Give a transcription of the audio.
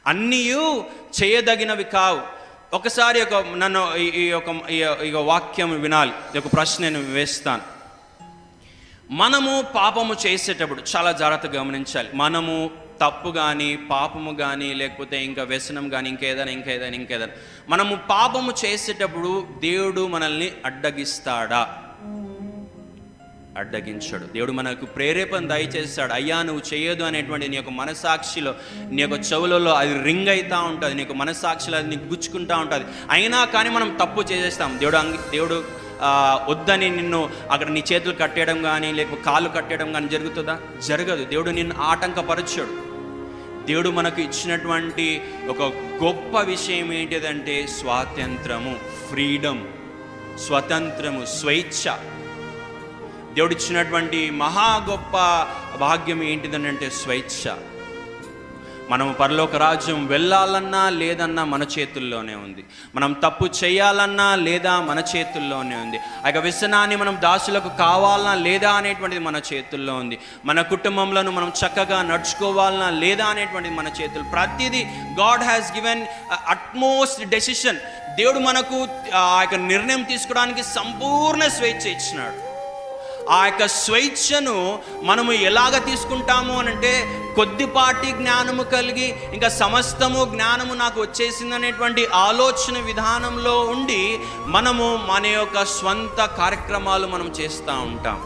అన్నీయు చేయదగినవి కావు. ఒకసారి నన్ను ఈ వాక్యం వినాలి. ఒక ప్రశ్న నేను వేస్తాను. మనము పాపము చేసేటప్పుడు చాలా జాగ్రత్తగా గమనించాలి. మనము తప్పు కానీ, పాపము కానీ, లేకపోతే ఇంకా వ్యసనం కానీ, ఇంకేదైనా మనము పాపము చేసేటప్పుడు దేవుడు మనల్ని అడ్డగిస్తాడా? అడ్డగించడు. దేవుడు మనకు ప్రేరేపణ దయచేస్తాడు. అయ్యా నువ్వు చేయొద్దు అనేటువంటి నీ యొక్క మనసాక్షిలో, నీ యొక్క చెవులలో అది రింగ్ అవుతూ ఉంటుంది, నీ యొక్క మనసాక్షిలో అది నీకు గుచ్చుకుంటూ ఉంటుంది. అయినా కానీ మనం తప్పు చేసేస్తాం. దేవుడు వద్దని నిన్ను అక్కడ నీ చేతులు కట్టేయడం కానీ, లేకపోతే కాళ్ళు కట్టేయడం కానీ జరుగుతుందా? జరగదు. దేవుడు నిన్ను ఆటంకపరచడు. దేవుడు మనకు ఇచ్చినటువంటి ఒక గొప్ప విషయం ఏంటిదంటే స్వాతంత్రము, ఫ్రీడమ్, స్వతంత్రము, స్వేచ్ఛ. దేవుడు ఇచ్చినటువంటి మహా గొప్ప భాగ్యం ఏంటిదనంటే స్వేచ్ఛ. మనము పరలోక రాజ్యం వెళ్ళాలన్నా లేదన్నా మన చేతుల్లోనే ఉంది. మనం తప్పు చేయాలన్నా లేదా మన చేతుల్లోనే ఉంది. ఆ యొక్క వ్యసనాన్ని మనం దాసులకు కావాలన్నా లేదా అనేటువంటిది మన చేతుల్లో ఉంది. మన కుటుంబంలో మనం చక్కగా నడుచుకోవాలన్నా లేదా అనేటువంటిది మన చేతులు. ప్రతిదీ God has given utmost decision. దేవుడు మనకు ఆ యొక్క నిర్ణయం తీసుకోవడానికి సంపూర్ణ స్వేచ్ఛ ఇచ్చినాడు. ఆ యొక్క స్వేచ్ఛను మనము ఎలాగ తీసుకుంటాము అనంటే, కొద్దిపాటి జ్ఞానము కలిగి ఇంకా సమస్తము జ్ఞానము నాకు వచ్చేసింది అనేటువంటి ఆలోచన విధానంలో ఉండి మనము మన యొక్క స్వంత కార్యక్రమాలు మనం చేస్తూ ఉంటాం.